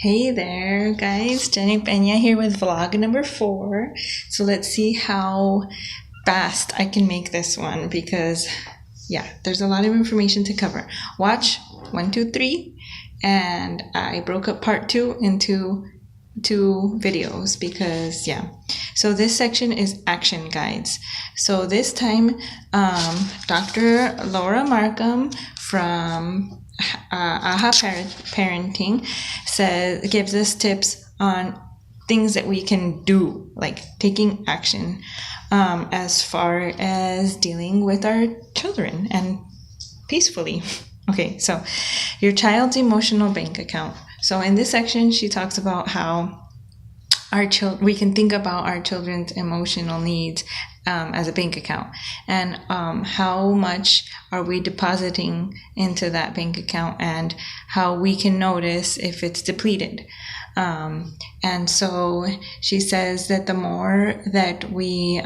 Hey there, guys. Jenny Peña here with vlog number 4. So let's see how fast I can make this one because, yeah, there's a lot of information to cover. Watch 1, 2, 3, and I broke up part 2 into 2 videos because, yeah. So this section is action guides. So this time, Dr. Laura Markham from AHA Parenting gives us tips on things that we can do, like taking action as far as dealing with our children and peacefully. Okay, so your child's emotional bank account. So in this section, she talks about how we can think about our children's emotional needs as a bank account, and how much are we depositing into that bank account, and how we can notice if it's depleted. And so she says that the more that we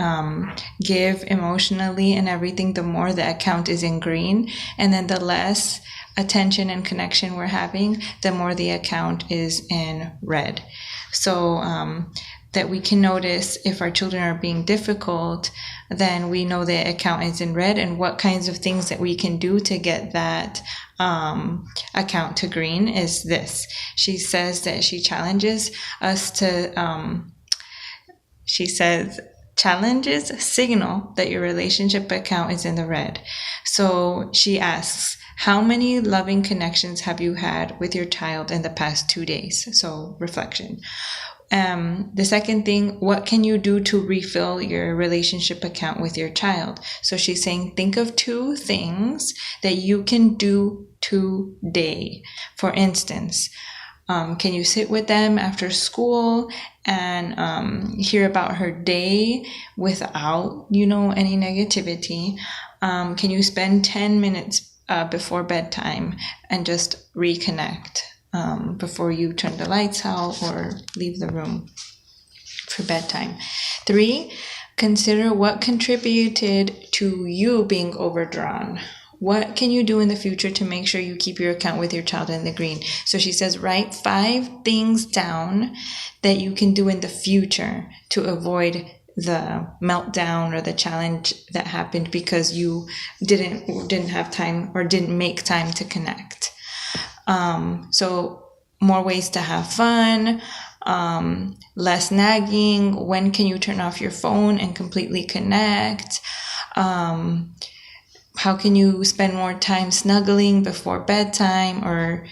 give emotionally and everything, the more the account is in green, and then the less attention and connection we're having, the more the account is in red. So that we can notice if our children are being difficult, then we know the account is in red, and what kinds of things that we can do to get that account to green is this. She says that she challenges us to, challenges signal that your relationship account is in the red. So she asks, how many loving connections have you had with your child in the past 2 days? So reflection. The second thing, what can you do to refill your relationship account with your child? So she's saying, think of 2 things that you can do today. For instance, can you sit with them after school and hear about her day without, any negativity? Can you spend 10 minutes before bedtime and just reconnect before you turn the lights out or leave the room for bedtime? 3, consider what contributed to you being overdrawn. What can you do in the future to make sure you keep your account with your child in the green? So she says, write 5 things down that you can do in the future to avoid the meltdown or the challenge that happened because you didn't have time or didn't make time to connect. So more ways to have fun, less nagging. When can you turn off your phone and completely connect? How can you spend more time snuggling before bedtime, or,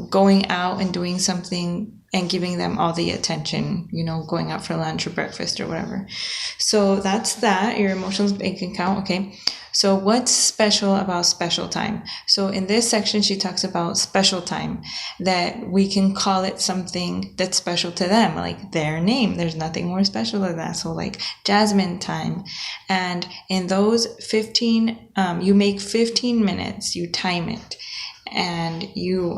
going out and doing something and giving them all the attention, going out for lunch or breakfast or whatever. So that's that, your emotions bank account. Okay. So what's special about special time? So in this section, she talks about special time, that we can call it something that's special to them, like their name. There's nothing more special than that. So like Jasmine time. And in those 15, you make 15 minutes, you time it. And you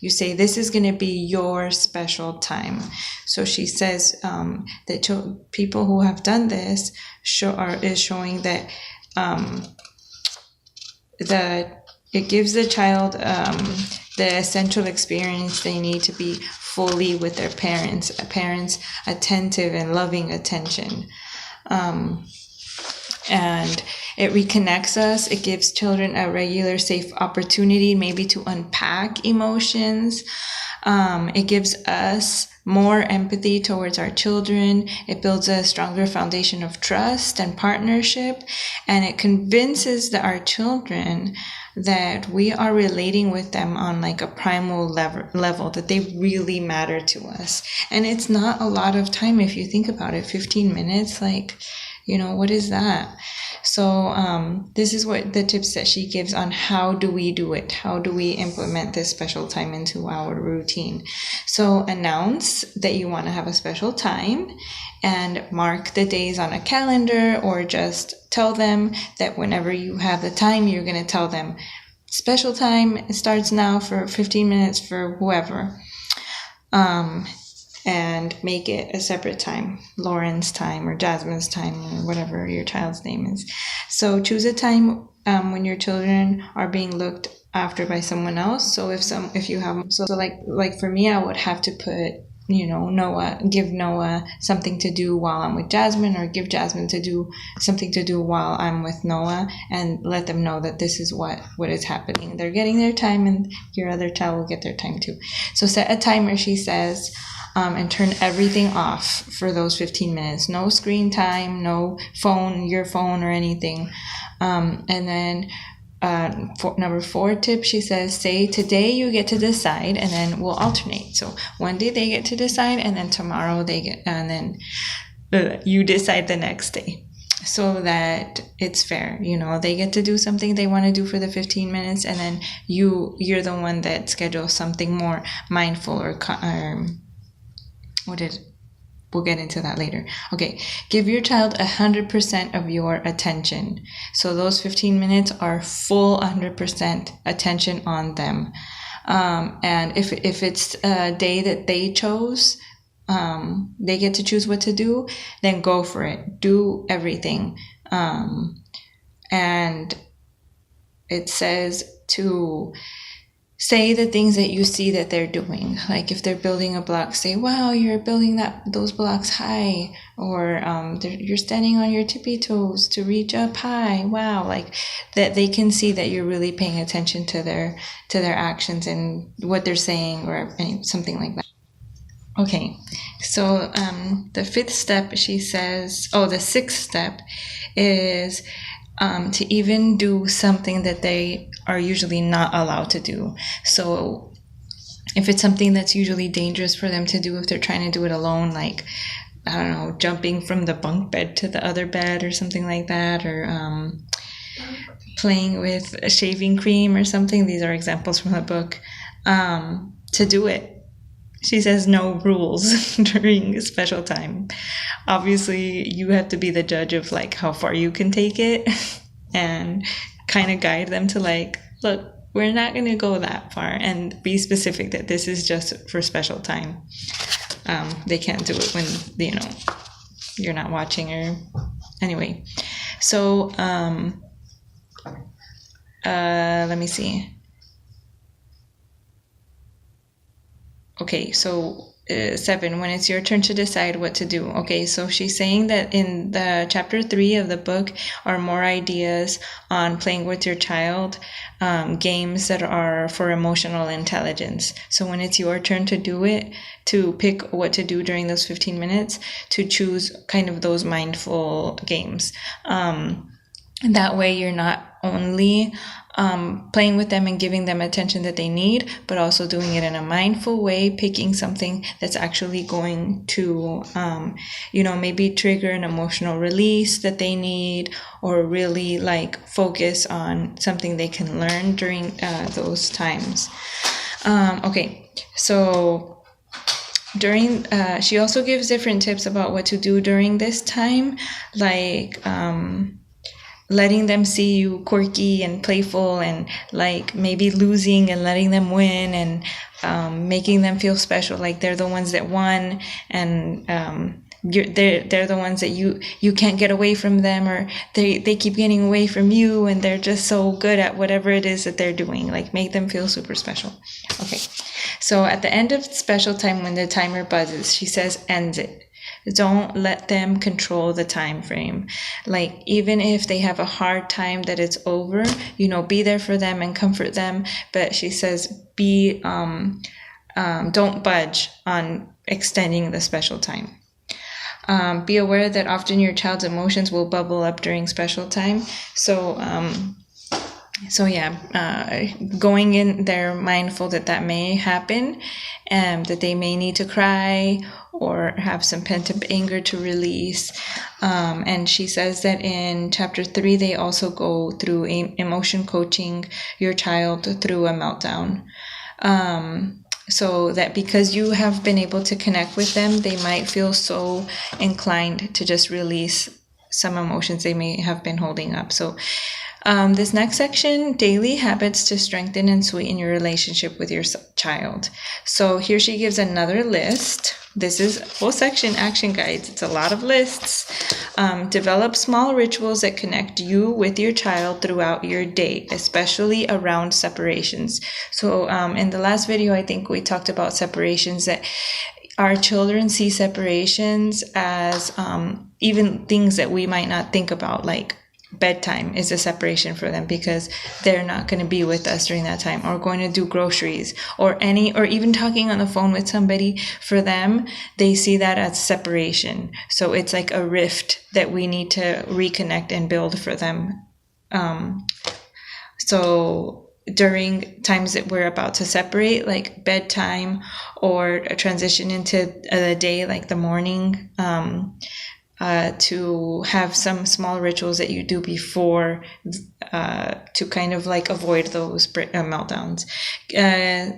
say, this is going to be your special time. So she says that people who have done this is showing that that it gives the child the essential experience they need to be fully with their parents attentive and loving attention. And it reconnects us. It gives children a regular, safe opportunity maybe to unpack emotions. It gives us more empathy towards our children. It builds a stronger foundation of trust and partnership. And it convinces our children that we are relating with them on like a primal level, that they really matter to us. And it's not a lot of time if you think about it. 15 minutes, what is that? So this is what the tips that she gives on how do we do it? How do we implement this special time into our routine? So announce that you want to have a special time and mark the days on a calendar, or just tell them that whenever you have the time, you're going to tell them special time starts now for 15 minutes for whoever. And make it a separate time, Lauren's time or Jasmine's time or whatever your child's name is. So choose a time when your children are being looked after by someone else. So if you have, so like for me, I would have to put, give Noah something to do while I'm with Jasmine, or give Jasmine something to do while I'm with Noah, and let them know that this is what is happening. They're getting their time, and your other child will get their time too. So set a timer, she says, and turn everything off for those 15 minutes. No screen time, no your phone or anything. And then number 4 tip, she says, say today you get to decide, and then we'll alternate. So one day they get to decide, and then tomorrow and then you decide the next day, so that it's fair. They get to do something they want to do for the 15 minutes, and then you're the one that schedules something more mindful or we'll get into that later. Okay, give your child 100% of your attention. So those 15 minutes are full 100% attention on them. And if it's a day that they chose, they get to choose what to do, then go for it. Do everything. And it says to say the things that you see that they're doing. Like if they're building a block, say, wow, you're building those blocks high. Or you're standing on your tippy toes to reach up high. Wow, like that they can see that you're really paying attention to their actions and what they're saying, or something like that. Okay, so the 5th step, she says, the 6th step is to even do something that they are usually not allowed to do. So if it's something that's usually dangerous for them to do, if they're trying to do it alone, like, I don't know, jumping from the bunk bed to the other bed or something like that, or playing with a shaving cream or something. These are examples from the book. To do it. She says no rules during special time. Obviously, you have to be the judge of like how far you can take it, and kind of guide them to like, look, we're not going to go that far, and be specific that this is just for special time. They can't do it when, you're not watching, or anyway. So, let me see. Okay, so 7, when it's your turn to decide what to do. Okay, so she's saying that in the chapter 3 of the book are more ideas on playing with your child, games that are for emotional intelligence. So when it's your turn to do it, to pick what to do during those 15 minutes, to choose kind of those mindful games. That way you're not only playing with them and giving them attention that they need, but also doing it in a mindful way, picking something that's actually going to, maybe trigger an emotional release that they need, or really like focus on something they can learn during those times. Okay, so during, she also gives different tips about what to do during this time, like, letting them see you quirky and playful, and like maybe losing and letting them win, and making them feel special, like they're the ones that won, and they're the ones that you can't get away from them, or they keep getting away from you, and they're just so good at whatever it is that they're doing. Like make them feel super special. Okay, so at the end of special time, when the timer buzzes, she says end it. Don't let them control the time frame. Like even if they have a hard time that it's over, be there for them and comfort them. But she says don't budge on extending the special time. Be aware that often your child's emotions will bubble up during special time. So going in there mindful that may happen, and that they may need to cry or have some pent-up anger to release. And she says that in chapter 3, they also go through emotion coaching your child through a meltdown. So that because you have been able to connect with them, they might feel so inclined to just release some emotions they may have been holding up. So this next section, daily habits to strengthen and sweeten your relationship with your child. So here she gives another list. This is full section action guides. It's a lot of lists. Develop small rituals that connect you with your child throughout your day, especially around separations. So in the last video, I think we talked about separations, that our children see separations as even things that we might not think about, like bedtime is a separation for them because they're not going to be with us during that time, or going to do groceries, or even talking on the phone with somebody. For them, they see that as separation. So it's like a rift that we need to reconnect and build for them. So during times that we're about to separate, like bedtime, or a transition into the day, like the morning, to have some small rituals that you do before, to kind of like avoid those meltdowns.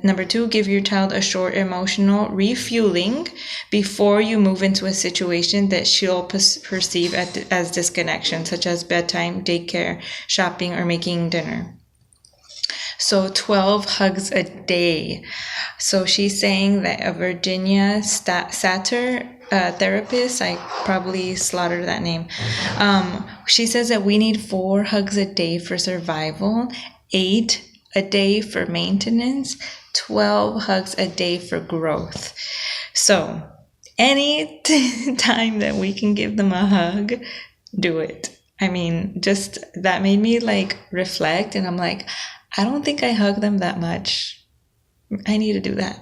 Number 2, give your child a short emotional refueling before you move into a situation that she'll perceive as disconnection, such as bedtime, daycare, shopping, or making dinner. So 12 hugs a day. So she's saying that a Virginia Satter therapist, I probably slaughtered that name, she says that we need 4 hugs a day for survival, 8 a day for maintenance, 12 hugs a day for growth. So any time that we can give them a hug, do it. I mean, just that made me like reflect, and I'm like, I don't think I hug them that much. I need to do that.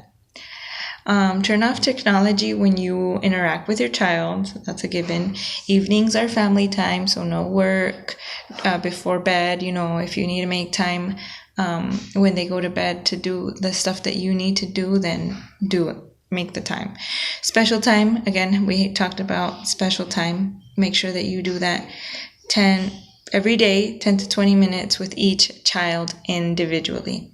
Turn off technology when you interact with your child. That's a given. Evenings are family time, so no work before bed. You know, if you need to make time when they go to bed to do the stuff that you need to do, then do it. Make the time. Special time, again, we talked about special time. Make sure that you do that every day, 10 to 20 minutes with each child individually.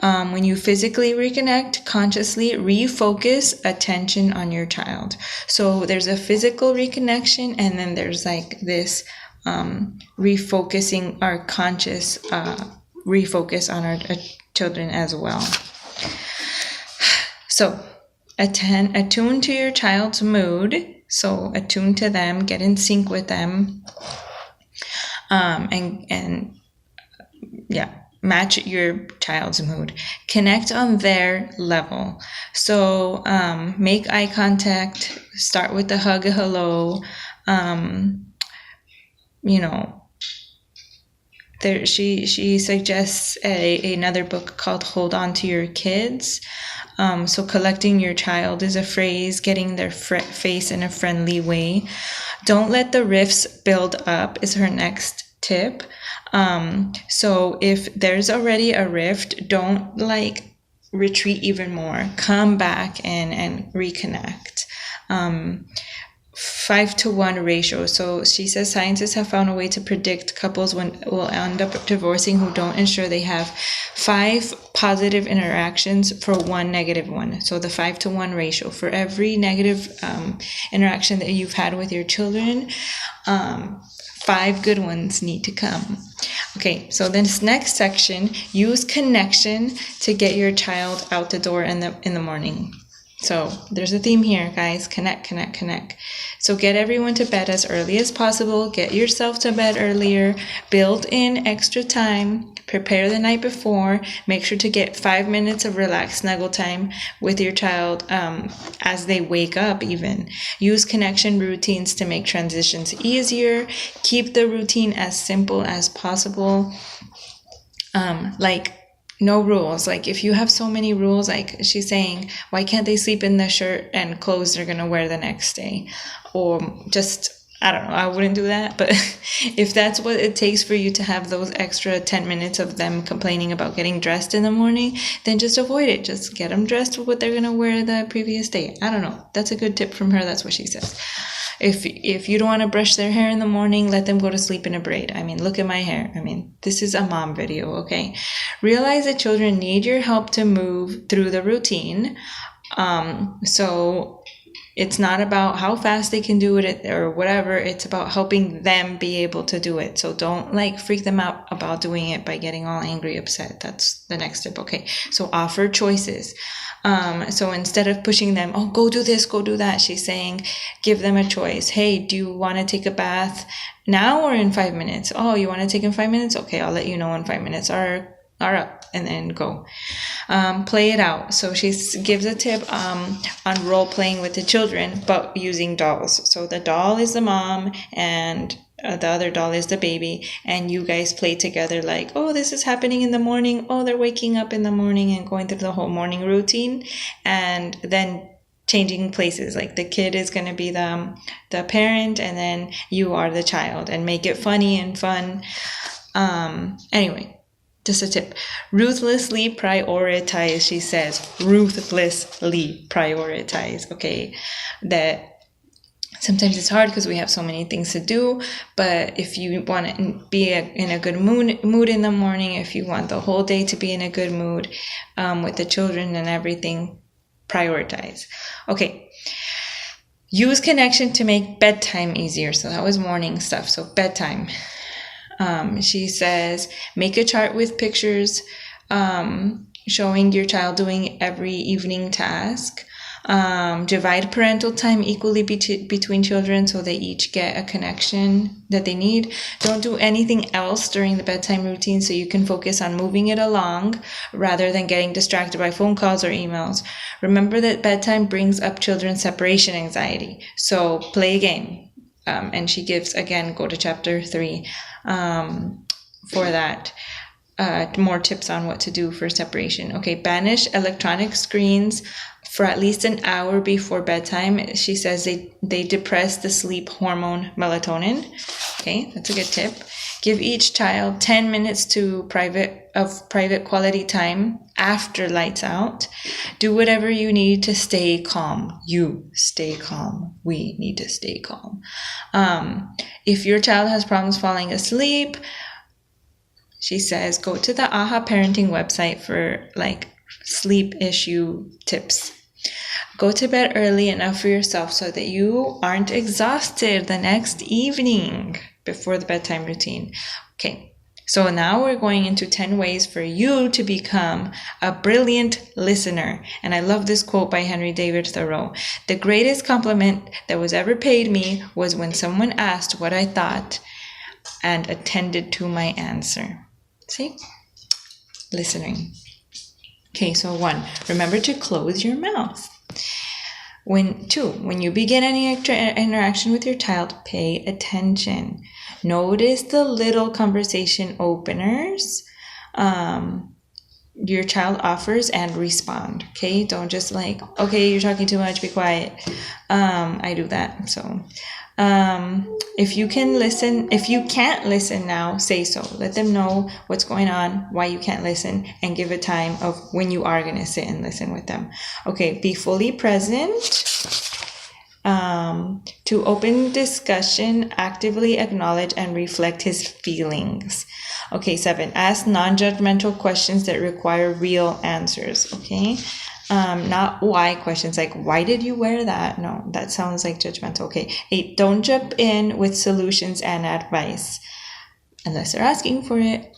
When you physically reconnect, consciously refocus attention on your child. So there's a physical reconnection, and then there's like this refocusing, our conscious refocus on our children as well. So attune to your child's mood. So attune to them, get in sync with them. Match your child's mood. Connect on their level. So make eye contact. Start with the hug, a hello. She suggests another book called Hold On to Your Kids. So collecting your child is a phrase, getting their face in a friendly way. Don't let the rifts build up is her next tip. So if there's already a rift, don't like retreat even more. Come back and reconnect. 5-to-1 ratio. So she says scientists have found a way to predict couples will end up divorcing who don't ensure they have 5 positive interactions for 1 negative one. So the 5-to-1 ratio. For every negative interaction that you've had with your children, 5 good ones need to come. Okay, so this next section, use connection to get your child out the door in the morning. So there's a theme here, guys. Connect. So get everyone to bed as early as possible. Get yourself to bed earlier. Build in extra time. Prepare the night before. Make sure to get 5 minutes of relaxed snuggle time with your child as they wake up even. Use connection routines to make transitions easier. Keep the routine as simple as possible. No rules. Like if you have so many rules, like she's saying, why can't they sleep in the shirt and clothes they're going to wear the next day? Or just, I don't know, I wouldn't do that. But if that's what it takes for you to have those extra 10 minutes of them complaining about getting dressed in the morning, then just avoid it. Just get them dressed with what they're going to wear the previous day. I don't know. That's a good tip from her. That's what she says. If you don't want to brush their hair in the morning, let them go to sleep in a braid. I mean, look at my hair. I mean, this is a mom video, okay? Realize that children need your help to move through the routine. So It's not about how fast they can do it or whatever. It's about helping them be able to do it. So don't like freak them out about doing it by getting all angry, upset. That's the next step. Okay. So offer choices. So instead of pushing them, oh, go do this, go do that, she's saying, give them a choice. Hey, do you want to take a bath now or in 5 minutes? Oh, you want to take in 5 minutes? Okay, I'll let you know when 5 minutes are up, and then go. Play it out. So she gives a tip on role playing with the children, but using dolls. So the doll is the mom and the other doll is the baby, and you guys play together like, oh, this is happening in the morning. Oh, they're waking up in the morning and going through the whole morning routine, and then changing places. Like the kid is going to be the parent, and then you are the child, and make it funny and fun. Anyway. Just a tip. Ruthlessly prioritize, she says. Ruthlessly prioritize. Okay. That sometimes it's hard because we have so many things to do. But if you want to be in a good mood in the morning, if you want the whole day to be in a good mood with the children and everything, prioritize. Okay. Use connection to make bedtime easier. So that was morning stuff. So bedtime. She says, make a chart with pictures showing your child doing every evening task. Divide parental time equally between children so they each get a connection that they need. Don't do anything else during the bedtime routine so you can focus on moving it along rather than getting distracted by phone calls or emails. Remember that bedtime brings up children's separation anxiety. So play a game. And she gives, again, go to chapter 3 for that. More tips on what to do for separation. Okay, banish electronic screens for at least an hour before bedtime. She says they depress the sleep hormone melatonin. Okay, that's a good tip. Give each child 10 minutes to private quality time after lights out. Do whatever you need to stay calm. You stay calm. We need to stay calm. If your child has problems falling asleep, she says, go to the AHA parenting website for like sleep issue tips. Go to bed early enough for yourself so that you aren't exhausted the next evening before the bedtime routine. Okay, so now we're going into 10 ways for you to become a brilliant listener. And I love this quote by Henry David Thoreau. The greatest compliment that was ever paid me was when someone asked what I thought and attended to my answer. See? Listening. Okay, so 1, remember to close your mouth. 2, when you begin any interaction with your child, pay attention. Notice the little conversation openers your child offers and respond. Okay, don't just like, okay, you're talking too much, be quiet. I do that. So if you can't listen now, say so. Let them know what's going on, why you can't listen, and give a time of when you are going to sit and listen with them. Okay, be fully present. To open discussion, actively acknowledge and reflect his feelings. Okay, 7, ask non-judgmental questions that require real answers. Okay, not why questions like, why did you wear that? No, that sounds like judgmental. Okay, 8, don't jump in with solutions and advice unless they're asking for it.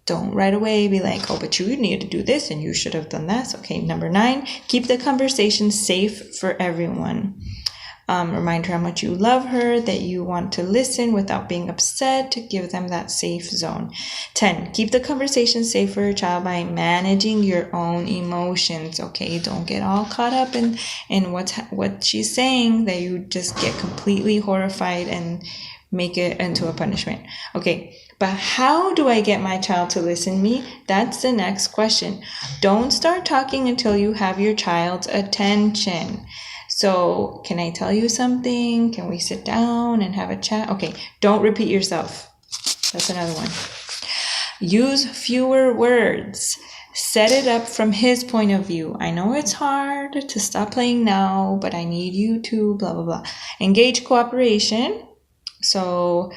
Don't right away be like, oh, but you need to do this and you should have done that. Okay, number 9, keep the conversation safe for everyone. Remind her how much you love her, that you want to listen without being upset, to give them that safe zone. 10, keep the conversation safe for your child by managing your own emotions. Okay, don't get all caught up in what she's saying that you just get completely horrified and make it into a punishment. Okay, but how do I get my child to listen to me? That's the next question. Don't start talking until you have your child's attention. So, can I tell you something? Can we sit down and have a chat? Okay, don't repeat yourself. That's another one. Use fewer words. Set it up from his point of view. I know it's hard to stop playing now, but I need you to blah, blah, blah. Engage cooperation. So,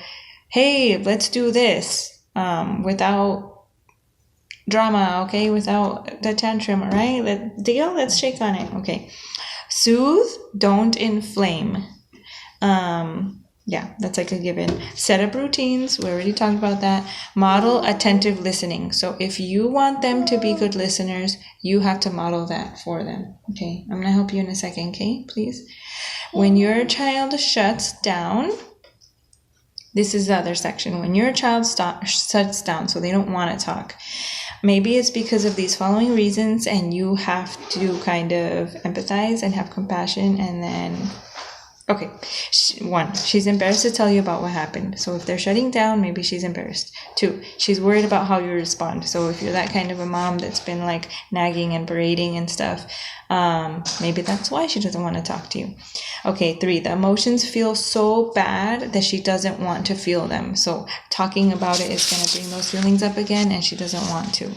hey, let's do this without drama, okay? Without the tantrum, all right? Deal? Let's shake on it, okay? Soothe, don't inflame. Yeah, that's like a given. Set up routines. We already talked about that. Model attentive listening. So if you want them to be good listeners, you have to model that for them. Okay, I'm going to help you in a second, okay? Please. When your child shuts down, this is the other section. When your child shuts down, so they don't want to talk, maybe it's because of these following reasons, and you have to kind of empathize and have compassion, and then... Okay, 1, she's embarrassed to tell you about what happened. So if they're shutting down, maybe she's embarrassed. 2, she's worried about how you respond. So if you're that kind of a mom that's been like nagging and berating and stuff, maybe that's why she doesn't want to talk to you. Okay, 3, the emotions feel so bad that she doesn't want to feel them. So talking about it is going to bring those feelings up again, and she doesn't want to.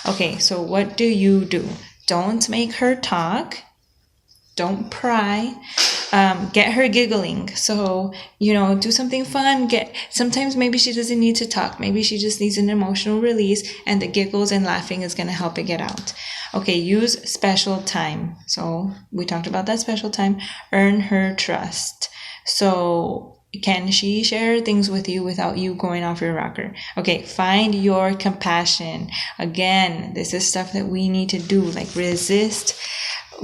Okay, so what do? Don't make her talk. Don't pry. Get her giggling. So, do something fun. Sometimes maybe she doesn't need to talk. Maybe she just needs an emotional release, and the giggles and laughing is going to help it get out. Okay, use special time. So we talked about that special time. Earn her trust. So can she share things with you without you going off your rocker? Okay, find your compassion. Again, this is stuff that we need to do, like resist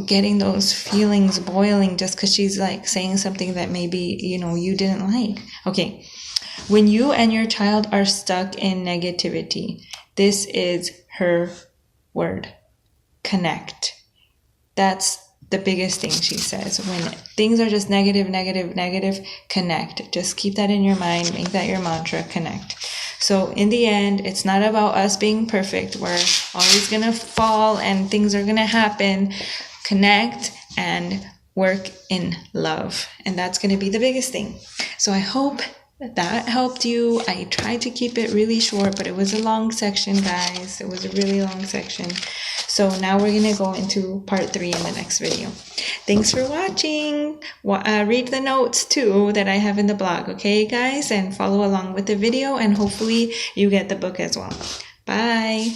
getting those feelings boiling just because she's like saying something that maybe, you didn't like. Okay, when you and your child are stuck in negativity, this is her word. Connect. That's the biggest thing she says. When things are just negative, connect. Just keep that in your mind. Make that your mantra, connect. So in the end, it's not about us being perfect. We're always going to fall and things are going to happen. Connect and work in love. And that's going to be the biggest thing. So I hope that helped you. I tried to keep it really short, but it was a long section, guys. It was a really long section. So now we're going to go into part 3 in the next video. Thanks for watching. Read the notes too that I have in the blog, okay, guys? And follow along with the video, and hopefully you get the book as well. Bye.